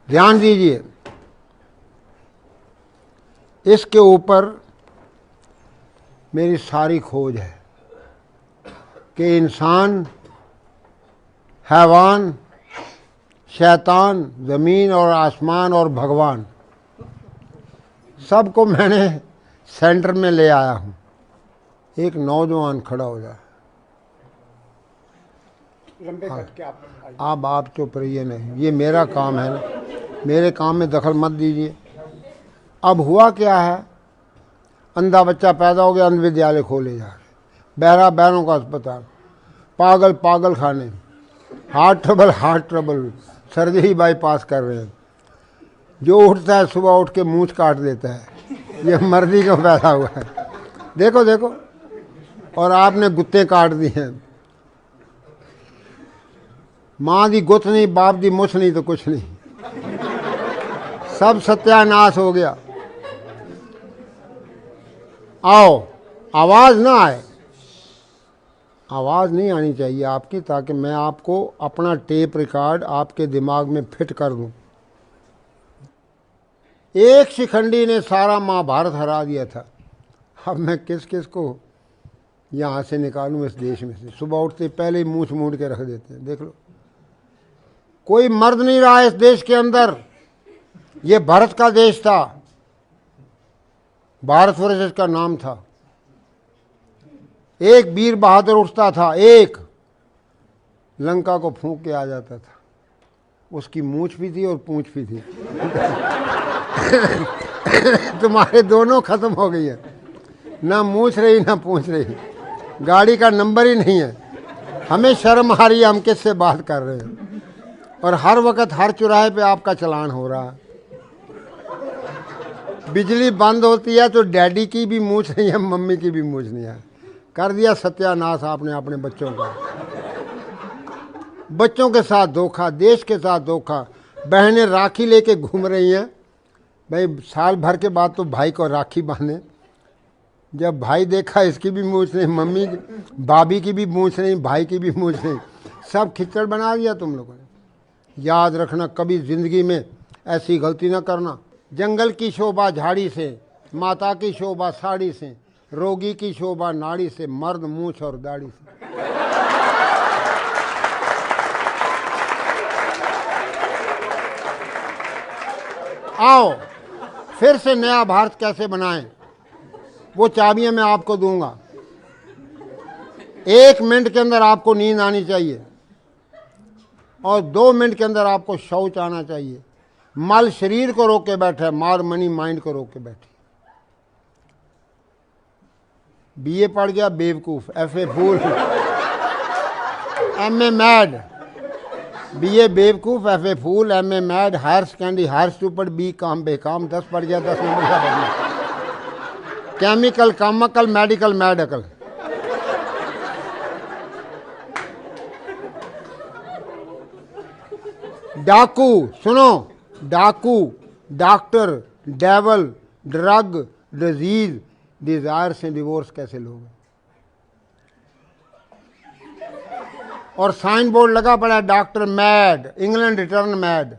ध्यान दीजिए, इसके ऊपर मेरी सारी खोज है कि इंसान, हैवान, शैतान, ज़मीन और आसमान और भगवान, सबको मैंने सेंटर में ले आया हूँ। एक नौजवान खड़ा हो जाए। आप चुप रहिए, नहीं, ये मेरा काम है ना, मेरे काम में दखल मत दीजिए। अब हुआ क्या है, अंधा बच्चा पैदा हो गया, अंध विद्यालय खोले जा रहे, बहरा बहनों का अस्पताल, पागल पागल खाने, हार्ट ट्रबल, सर्जरी बाईपास कर रहे हैं। जो उठता है सुबह उठ के मूंछ काट देता है, ये मर्जी का पैदा हुआ है। देखो देखो, और आपने गुत्ते काट दिए हैं। माँ दी गुत नहीं, बाप दी मुछ नहीं तो कुछ नहीं, सब सत्यानाश हो गया। आओ, आवाज ना आए, आवाज नहीं आनी चाहिए आपकी, ताकि मैं आपको अपना टेप रिकॉर्ड आपके दिमाग में फिट कर दूं। एक शिखंडी ने सारा महाभारत हरा दिया था। अब मैं किस किस को यहां से निकालूं इस देश में से। सुबह उठते पहले ही मूछ मूंड के रख देते हैं। देख लो, कोई मर्द नहीं रहा इस देश के अंदर। ये भारत का देश था, भारतवर्ष इसका नाम था। एक वीर बहादुर उठता था, एक लंका को फूंक के आ जाता था। उसकी मूछ भी थी और पूंछ भी थी। तुम्हारे दोनों खत्म हो गई है, ना मूछ रही ना पूछ रही, गाड़ी का नंबर ही नहीं है। हमें शर्म आ रही है, हम किससे बात कर रहे हैं, और हर वक्त हर चौराहे पे आपका चलान हो रहा है। बिजली बंद होती है तो डैडी की भी मूछ नहीं है, मम्मी की भी मूछ नहीं है। कर दिया सत्यानाश आपने अपने बच्चों का। बच्चों के साथ धोखा, देश के साथ धोखा। बहनें राखी लेके घूम रही हैं। भाई साल भर के बाद तो भाई को राखी बांधे। जब भाई देखा इसकी भी मूछ नहीं, मम्मी भाभी की भी मूछ नहीं, भाई की भी मूछ नहीं, सब खिचड़ बना दिया तुम लोगों ने। याद रखना, कभी जिंदगी में ऐसी गलती ना करना। जंगल की शोभा झाड़ी से, माता की शोभा साड़ी से, रोगी की शोभा नाड़ी से, मर्द मूछ और दाढ़ी से। आओ, फिर से नया भारत कैसे बनाएं, वो चाबियां मैं आपको दूंगा। 1 मिनट के अंदर आपको नींद आनी चाहिए और 2 मिनट के अंदर आपको शौच आना चाहिए। मल शरीर को रोक के बैठा है, मार मनी माइंड को रोक के बैठी। बीए पढ़ गया बेवकूफ, FA fool, MA mad. BA बेवकूफ, FA fool, MA mad, higher secondary higher stupid, B com बेकाम, 10 पढ़ गया 10 नंबर का पढ़ना, केमिकल कामकल, मेडिकल मैडकल। डाकू, सुनो, डाकू, doctor, devil, drug, disease, desire से डिवोर्स कैसे लोगे? और साइन बोर्ड लगा पड़ा है, doctor mad, England return mad.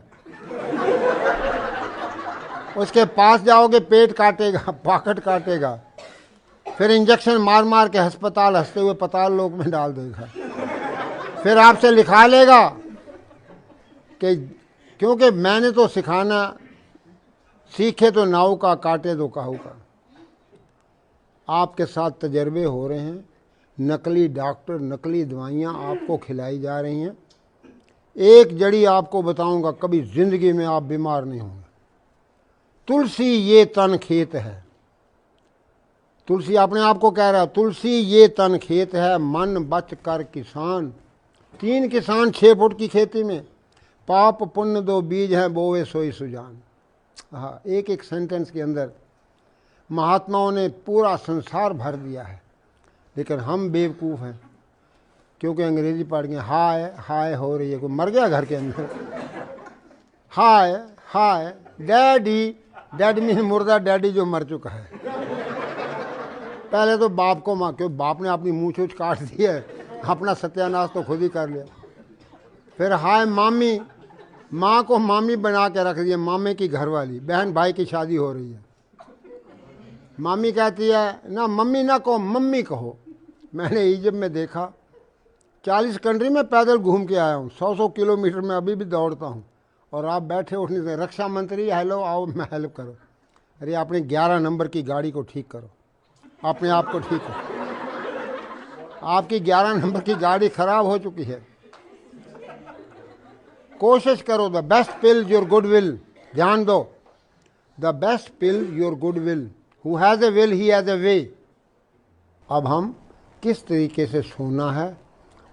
उसके पास जाओगे पेट काटेगा, पॉकेट काटेगा, फिर इंजेक्शन मार मार के अस्पताल हंसते हुए पताल लोक में डाल देगा। फिर आपसे लिखा लेगा कि क्योंकि मैंने तो सिखाना, सीखे तो नाव का, काटे तो काहू का। आपके साथ तजर्बे हो रहे हैं, नकली डॉक्टर, नकली दवाइयाँ आपको खिलाई जा रही हैं। एक जड़ी आपको बताऊंगा, कभी जिंदगी में आप बीमार नहीं होंगे। तुलसी ये तन खेत है, तुलसी अपने आप को कह रहा है, तुलसी ये तन खेत है, मन बच कर किसान। 3 किसान 6 फुट की खेती में, पाप पुण्य 2 बीज हैं, बोवे सोई सुजान। हाँ, एक एक सेंटेंस के अंदर महात्माओं ने पूरा संसार भर दिया है। लेकिन हम बेवकूफ़ हैं, क्योंकि अंग्रेजी पढ़ गए। हाय हाय हो रही है, कोई मर गया घर के अंदर। हाय हाय डैडी, डैड मीन मुर्दा, डैडी जो मर चुका है। पहले तो बाप को माँ, क्यों बाप ने अपनी मूछ वूछ काट दी है, अपना सत्यानाश तो खुद ही कर लिया। फिर हाय मामी, माँ को मामी बना के रख दिया, मामे की घरवाली, बहन भाई की शादी हो रही है। मामी कहती है ना मम्मी ना कहो, मम्मी कहो। मैंने इजिप्ट में देखा, 40 कंट्री में पैदल घूम के आया हूँ, 100 किलोमीटर में अभी भी दौड़ता हूँ, और आप बैठे उठने से रक्षा मंत्री हेलो आओ मैं हेल्प करो। अरे अपने 11 नंबर की गाड़ी को ठीक करो, अपने आप को ठीक करो। आपकी 11 नंबर की गाड़ी खराब हो चुकी है। कोशिश करो, the best pill your good will. ध्यान दो, the best pill your good will, who has a will he has a way. अब हम किस तरीके से सोना है,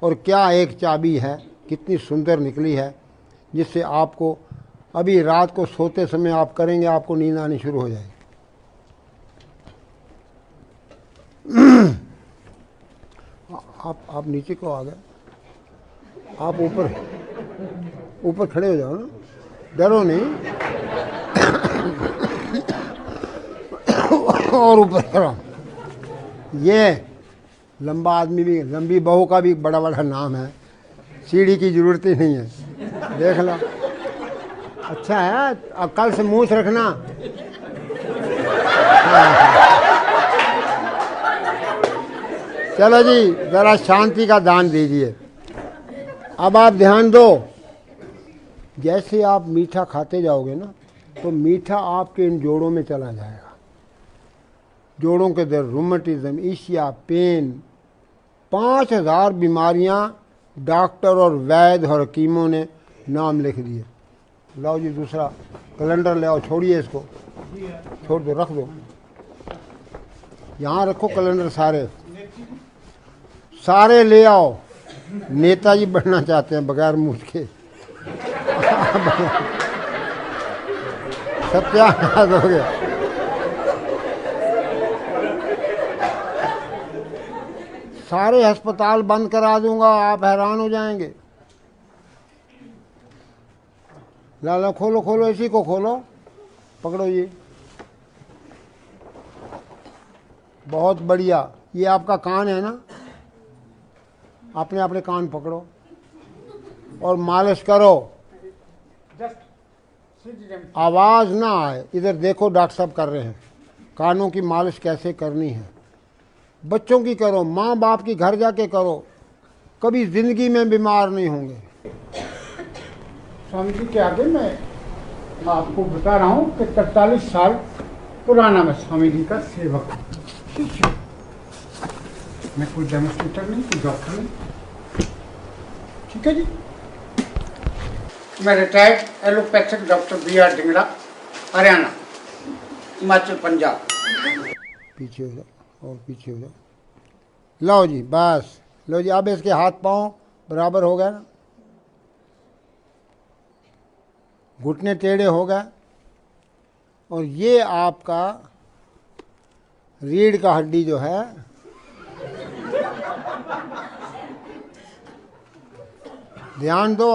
और क्या एक चाबी है, कितनी सुंदर निकली है, जिससे आपको अभी रात को सोते समय आप करेंगे, आपको नींद आनी शुरू हो जाएगी। आप नीचे को आ गए, आप ऊपर खड़े हो जाओ ना, डरो नहीं। और ऊपर खड़ा। ये लंबा आदमी भी, लंबी बहू का भी बड़ा बड़ा नाम है, सीढ़ी की जरूरत ही नहीं है, देख लो। अच्छा है, अब कल से मूछ रखना। चलो जी, जरा शांति का दान दीजिए। अब आप ध्यान दो, जैसे आप मीठा खाते जाओगे ना, तो मीठा आपके इन जोड़ों में चला जाएगा। जोड़ों के दर्द, रूमेटिज्म, ईशिया, पेन, 5000 बीमारियां डॉक्टर और वैद्य और हकीमों ने नाम लिख दिए। लाओ जी दूसरा कैलेंडर ले आओ, छोड़िए इसको, छोड़ दो, रख दो, यहाँ रखो कैलेंडर, सारे ले आओ। नेताजी बनना चाहते हैं बगैर मूछ के। सत्यानाश हो गया। सारे अस्पताल बंद करा दूंगा, आप हैरान हो जाएंगे। लाला खोलो खोलो, इसी को खोलो, पकड़ो ये, बहुत बढ़िया। ये आपका कान है ना, अपने अपने कान पकड़ो और मालिश करो, आवाज ना आए। इधर देखो, डॉक्टर साहब कर रहे हैं। कानों की मालिश कैसे करनी है, बच्चों की करो, माँ बाप की घर जाके करो, कभी जिंदगी में बीमार नहीं होंगे। स्वामी जी के आगे मैं आपको बता रहा हूँ कि 43 साल पुराना मैं स्वामी जी का सेवक हूँ। मैं कोई डेमोस्ट्रेटर नहीं, कोई डॉक्टर नहीं, ठीक है जी। मैं retired allopathic doctor BR Dhingra, Haryana, Himachal, Punjab. पीछे हो जाओ और पीछे हो जाओ। लो जी, बस लो जी। अब इसके हाथ पांव बराबर हो गए ना, घुटने टेढ़े हो गए, और ये आपका रीढ़ का हड्डी जो है, ध्यान दो।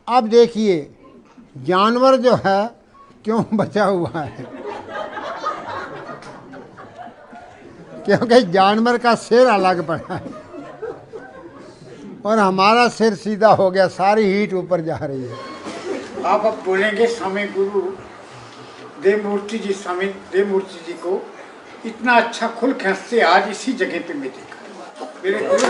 अब देखिए जानवर जो है क्यों बचा हुआ है, क्योंकि जानवर का सिर अलग पड़ा है और हमारा सिर सीधा हो गया, सारी हीट ऊपर जा रही है। आप अब बोलेंगे स्वामी गुरु देवमूर्ति जी, स्वामी देवमूर्ति जी को इतना अच्छा खुल खसते आज इसी जगह पे मैं देखा। मेरे गुरु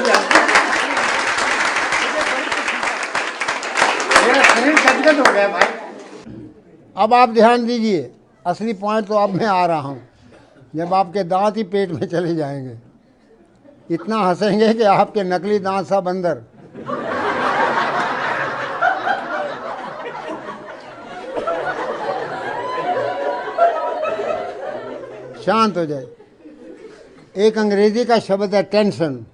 मेरा शरीर गदगद हो गया भाई। अब आप ध्यान दीजिए, असली पॉइंट तो अब मैं आ रहा हूँ, जब आपके दांत ही पेट में चले जाएंगे, इतना हंसेंगे कि आपके नकली दांत सब अंदर। शांत हो जाए। एक अंग्रेजी का शब्द है टेंशन,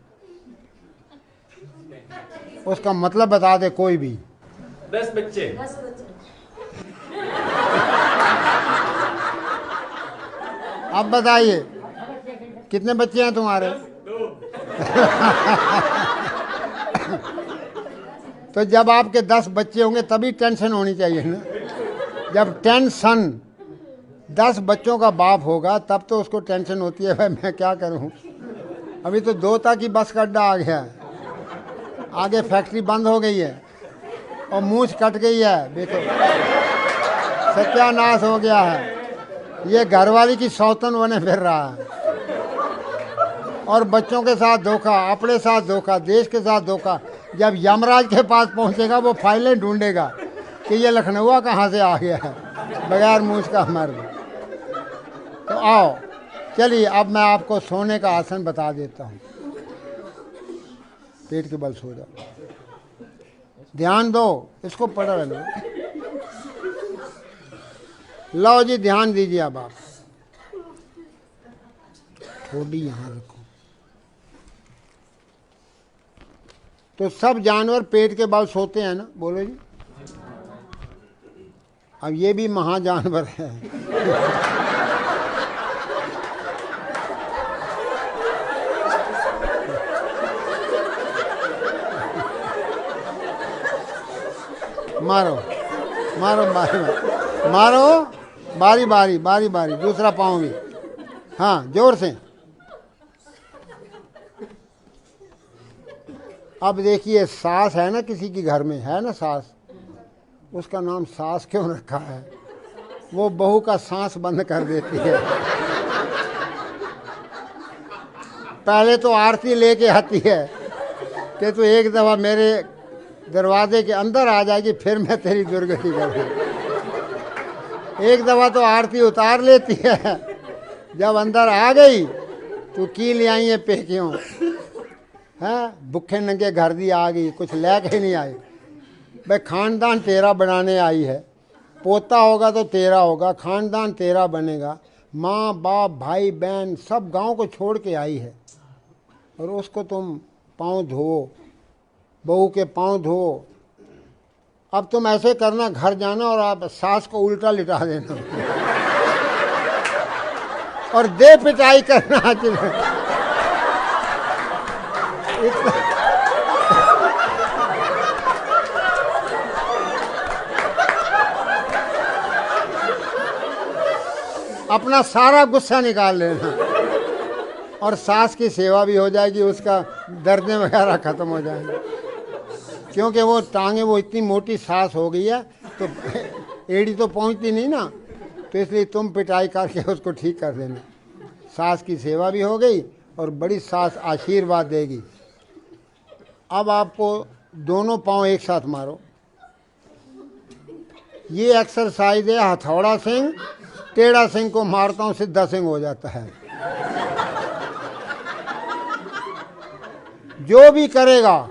उसका मतलब बता दे कोई भी। 10 बच्चे। अब बताइए कितने बच्चे हैं तुम्हारे? तो जब आपके 10 बच्चे होंगे तभी टेंशन होनी चाहिए ना। जब टेंशन 10 बच्चों का बाप होगा तब तो उसको टेंशन होती है, भाई मैं क्या करूं, अभी तो 2 की बस का अड्डा आ गया है। आगे फैक्ट्री बंद हो गई है और मूछ कट गई है, देखो सत्यानाश हो गया है। ये घरवाली की सौतन बने फिर रहा है और बच्चों के साथ धोखा, अपने साथ धोखा, देश के साथ धोखा। जब यमराज के पास पहुंचेगा वो फाइलें ढूंढेगा कि ये लखनऊ कहाँ से आ गया है, बगैर मूछ का मर्द। तो आओ चलिए, अब मैं आपको सोने का आसन बता देता हूँ। पेट के बल सो जाओ, ध्यान दो, इसको पढ़ रहना। लो जी, ध्यान दीजिए। अब आप थोड़ी यहाँ रखो। तो सब जानवर पेट के बल सोते हैं ना, बोलो जी। अब ये भी महाजानवर है। मारो मारो बारी मारो, बारी बारी बारी बारी, दूसरा पाँव भी, हाँ जोर से। अब देखिए, सास है ना, किसी के घर में है ना सास, उसका नाम सास क्यों रखा है? वो बहू का सांस बंद कर देती है। पहले तो आरती लेके आती है कि तू एक दफ़ा मेरे दरवाजे के अंदर आ जाएगी, फिर मैं तेरी दुर्गति करूँगी। एक दफ़ा तो आरती उतार लेती है, जब अंदर आ गई तो की ले आई है पेकियों, हैं भुखे नंगे घर दी आ गई, कुछ लेके नहीं आई। भाई खानदान तेरा बनाने आई है, पोता होगा तो तेरा होगा, खानदान तेरा बनेगा। माँ बाप भाई बहन सब गांव को छोड़ के आई है और उसको तुम पाँव धो, बहू के पाँव धो। अब तुम ऐसे करना, घर जाना और आप सास को उल्टा लिटा देना और दे पिटाई करना। अपना सारा गुस्सा निकाल लेना और सास की सेवा भी हो जाएगी, उसका दर्द वगैरह खत्म हो जाएंगे। क्योंकि वो टांगे, वो इतनी मोटी सास हो गई है तो एड़ी तो पहुंचती नहीं ना, तो इसलिए तुम पिटाई करके उसको ठीक कर देना। सास की सेवा भी हो गई और बड़ी सास आशीर्वाद देगी। अब आपको दोनों पांव एक साथ मारो। ये एक्सरसाइज है हथौड़ा सिंह, टेढ़ा सिंह को मारता हूं सिद्धा सिंह हो जाता है। जो भी करेगा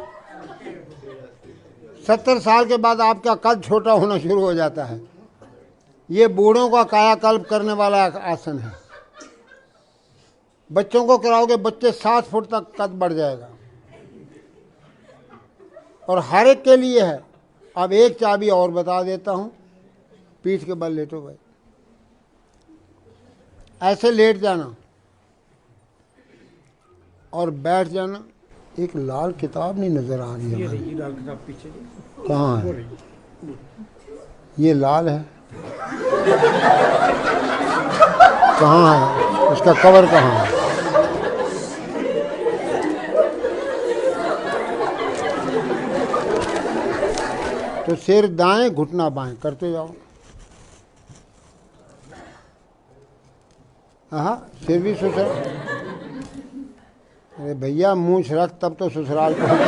70 साल के बाद आपका कद छोटा होना शुरू हो जाता है। ये बूढ़ों का कायाकल्प करने वाला आसन है। बच्चों को कराओगे, बच्चे 7 फुट तक कद बढ़ जाएगा और हर एक के लिए है। अब एक चाबी और बता देता हूं, पीठ के बल लेटो भाई, ऐसे लेट जाना और बैठ जाना। एक लाल किताब नहीं नजर आ रही है, ये लाल किताब पीछे कहाँ है? ये लाल है, कहाँ है उसका कवर, कहाँ है? तो सिर दाएं, घुटना बाएं करते जाओ। हाँ, सिर भी ससुराल। अरे भैया मूंछ रख, तब तो ससुराल पहुंच।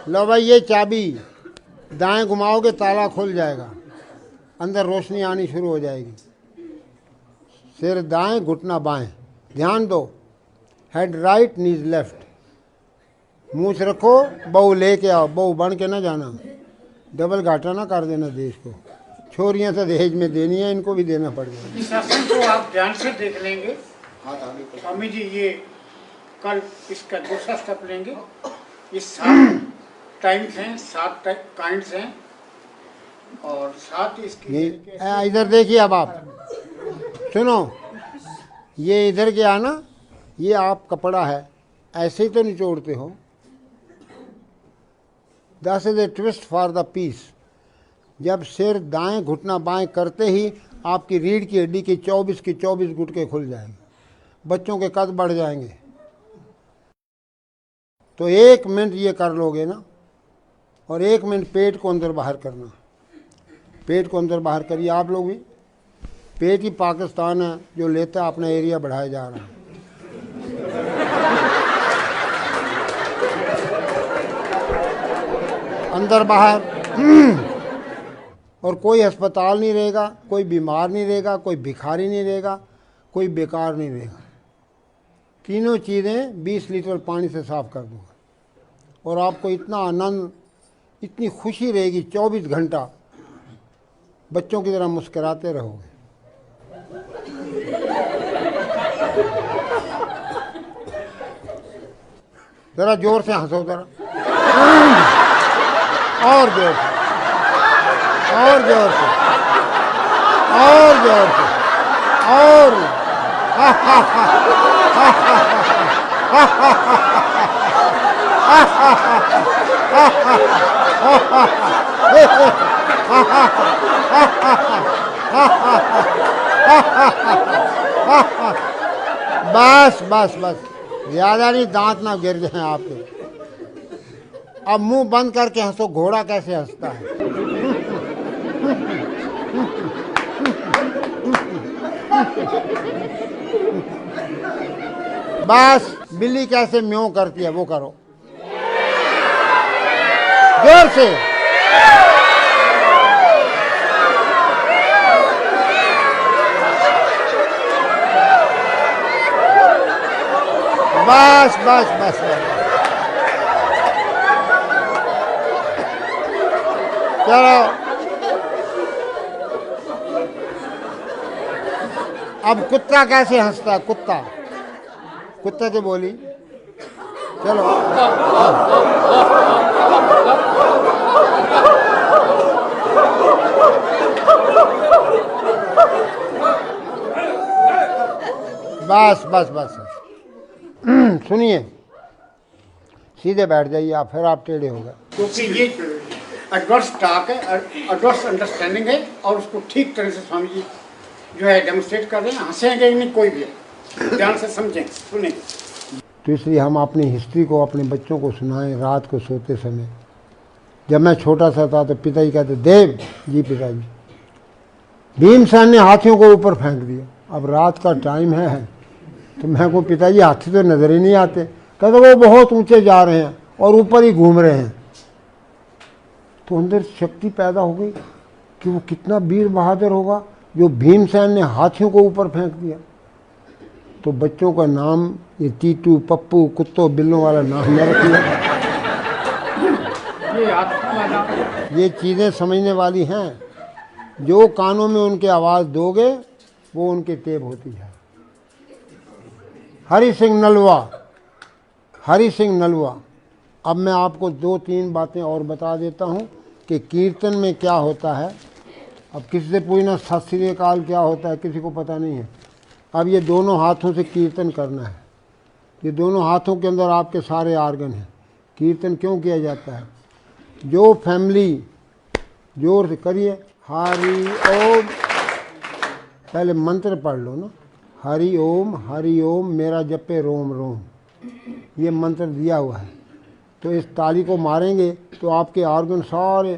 लो भाई, ये चाबी दाएं घुमाओगे ताला खुल जाएगा, अंदर रोशनी आनी शुरू हो जाएगी। सिर दाएं, घुटना बाएं, ध्यान दो। हेड राइट, नीज लेफ्ट। मूंछ रखो, बहू लेके आओ, बहू बन के ना जाना, डबल घाटा ना कर देना देश को। छोरियां तो दहेज में देनी है, इनको भी देना पड़ेगा। इस आसन को आप ध्यान से देख लेंगे स्वामी जी। ये कल इसका दूसरा स्टेप लेंगे। ये 7 टाइम्स हैं, 7 काइंड्स हैं और 7 इसकी। इधर देखिए, अब आप सुनो, ये इधर गया ना, ये आप कपड़ा है, ऐसे ही तो निचोड़ते हो। That is a twist for the peace. जब सिर दाएं, घुटना बाएं करते ही आपकी रीढ़ की हड्डी की 24 गुटके खुल जाएंगे, बच्चों के कद बढ़ जाएंगे। तो 1 मिनट ये कर लोगे ना, और 1 मिनट पेट को अंदर बाहर करना, पेट को अंदर बाहर करिए आप लोग भी। पेट ही पाकिस्तान है जो लेता अपना एरिया बढ़ाया जा रहा है। अंदर बाहर और कोई अस्पताल नहीं रहेगा, कोई बीमार नहीं रहेगा, कोई भिखारी नहीं रहेगा, कोई बेकार नहीं रहेगा। तीनों चीज़ें 20 लीटर पानी से साफ कर दूँगा और आपको इतना आनंद, इतनी खुशी रहेगी, 24 घंटा बच्चों की तरह मुस्कुराते रहोगे। जरा जोर से हंसो, जरा और जोर से, और जोर से, और जोर से, और बस बस बस, ज्यादा नहीं, दांत ना गिर जाए आपके। अब मुंह बंद करके हंसो, घोड़ा कैसे हंसता है। बस बिल्ली कैसे म्यों करती है वो करो, जोर से। बस बस बस बस, चलो अब कुत्ता कैसे हंसता है, कुत्ता, कुत्ते की बोली, चलो। बस बस बस, सुनिए, सीधे बैठ जाइए आप, फिर आप टेढ़े हो गए। क्योंकि ये एडवर्स टॉक है, एडवर्स अंडरस्टैंडिंग है, और उसको ठीक तरह से स्वामी जी जो है डेमोन्स्ट्रेट कर रहे हैं। हंसेंगे नहीं कोई भी, ध्यान से समझें, सुनें। तो इसलिए हम अपनी हिस्ट्री को अपने बच्चों को सुनाएं रात को सोते समय। जब मैं छोटा सा था तो पिताजी कहते, देव जी पिताजी, भीमसेन ने हाथियों को ऊपर फेंक दिया। अब रात का टाइम है तो मैं को पिताजी हाथी तो नजर ही नहीं आते। कहते वो बहुत ऊंचे जा रहे हैं और ऊपर ही घूम रहे हैं। तो अंदर शक्ति पैदा हो गई कि वो कितना वीर बहादुर होगा जो भीमसेन ने हाथियों को ऊपर फेंक दिया। तो बच्चों का नाम ये टीटू, पप्पू, कुत्तों बिल्लों वाला नाम न रखिए। ये चीज़ें समझने वाली हैं। जो कानों में उनके आवाज़ दोगे वो उनके टेप होती है। हरि सिंह नलवा, हरि सिंह नलवा। अब मैं आपको 2-3 बातें और बता देता हूँ कि कीर्तन में क्या होता है। अब किसी से पूछना सत श्री अकाल क्या होता है, किसी को पता नहीं है। अब ये दोनों हाथों से कीर्तन करना है। ये दोनों हाथों के अंदर आपके सारे आर्गन हैं। कीर्तन क्यों किया जाता है? जो फैमिली, जोर से करिए, हरि ओम, पहले मंत्र पढ़ लो ना, हरि ओम मेरा जपे रोम रोम, ये मंत्र दिया हुआ है। तो इस ताली को मारेंगे तो आपके आर्गन सारे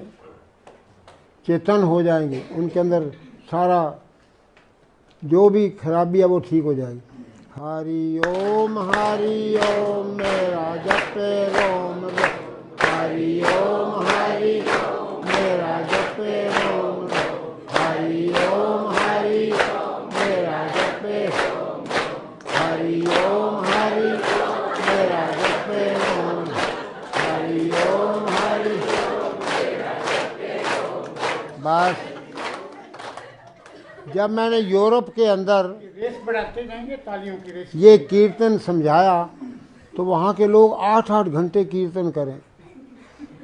चेतन हो जाएंगे, उनके अंदर सारा जो भी खराबी है वो ठीक हो जाएगी। हरि ओम मेरा जपे रोम रोम, हरि ओम मेरा जपे रोम रोम, हरि ओम मेरा जपे, हरि ओम मेरा जपे रोम, हरि ओम मेरा जपे रोम। बस जब मैंने यूरोप के अंदर रेस बढ़ाते जाएंगे, तालियों की रेस। ये कीर्तन समझाया तो वहाँ के लोग 8-8 घंटे कीर्तन करें।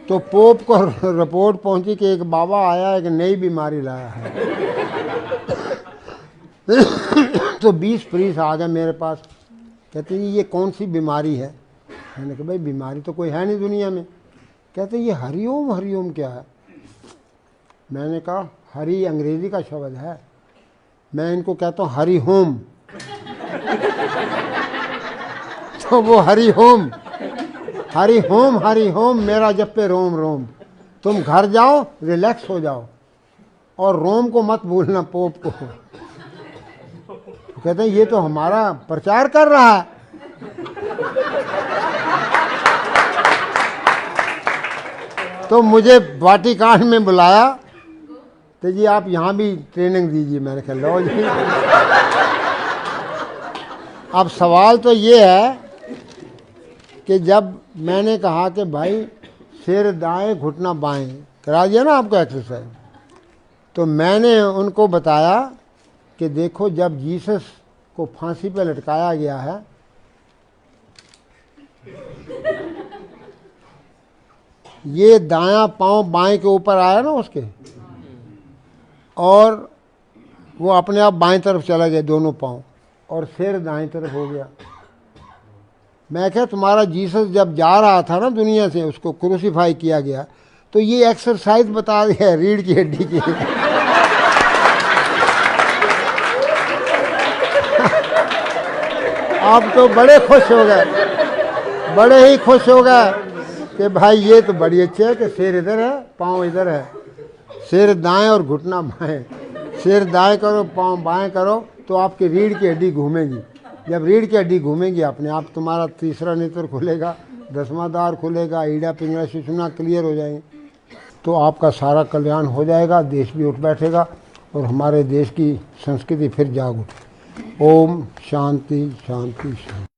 तो पोप को रिपोर्ट पहुंची कि एक बाबा आया, एक नई बीमारी लाया है। तो 20 प्रीस आ गए मेरे पास, कहते हैं ये कौन सी बीमारी है? मैंने कहा भाई बीमारी तो कोई है नहीं दुनिया में। कहते ये हरिओम क्या है? मैंने कहा हरि अंग्रेजी का शब्द है, मैं इनको कहता हूँ हरि होम। तो वो Hari home, Hari home, Hari home मेरा जप्पे रोम रोम। तुम घर जाओ, रिलैक्स हो जाओ, और रोम को मत भूलना, पोप को। तो कहते हैं ये तो हमारा प्रचार कर रहा है। तो मुझे वाटिकान में बुलाया, तो जी आप यहाँ भी ट्रेनिंग दीजिए। मैंने कहा लो जी। अब सवाल तो ये है कि जब मैंने कहा कि भाई सिर दाएं घुटना बाएं, करा दिया ना आपको एक्सरसाइज, तो मैंने उनको बताया कि देखो जब जीसस को फांसी पे लटकाया गया है, ये दायां पांव बाएं के ऊपर आया ना उसके, और वो अपने आप बाएं तरफ चला गया दोनों पांव, और सिर दाएं तरफ हो गया। मैं कहा तुम्हारा जीसस जब जा रहा था ना दुनिया से, उसको क्रूसीफाई किया गया, तो ये एक्सरसाइज बता दिया रीढ़ की हड्डी की। आप तो बड़े खुश हो गए, बड़े ही खुश हो गए कि भाई ये तो बड़ी अच्छी है कि सिर इधर है पाँव इधर है, सिर दाएं और घुटना बाएं। सिर दाएं करो पाँव बाएं करो तो आपकी रीढ़ की हड्डी घूमेगी। जब रीढ़ की हड्डी घूमेगी अपने आप तुम्हारा तीसरा नेत्र खुलेगा, 10वां द्वार खुलेगा, ईड़ा पिंगला सुषुम्ना क्लियर हो जाएंगे, तो आपका सारा कल्याण हो जाएगा, देश भी उठ बैठेगा और हमारे देश की संस्कृति फिर जाग उठे। ओम शांति शांति शांति।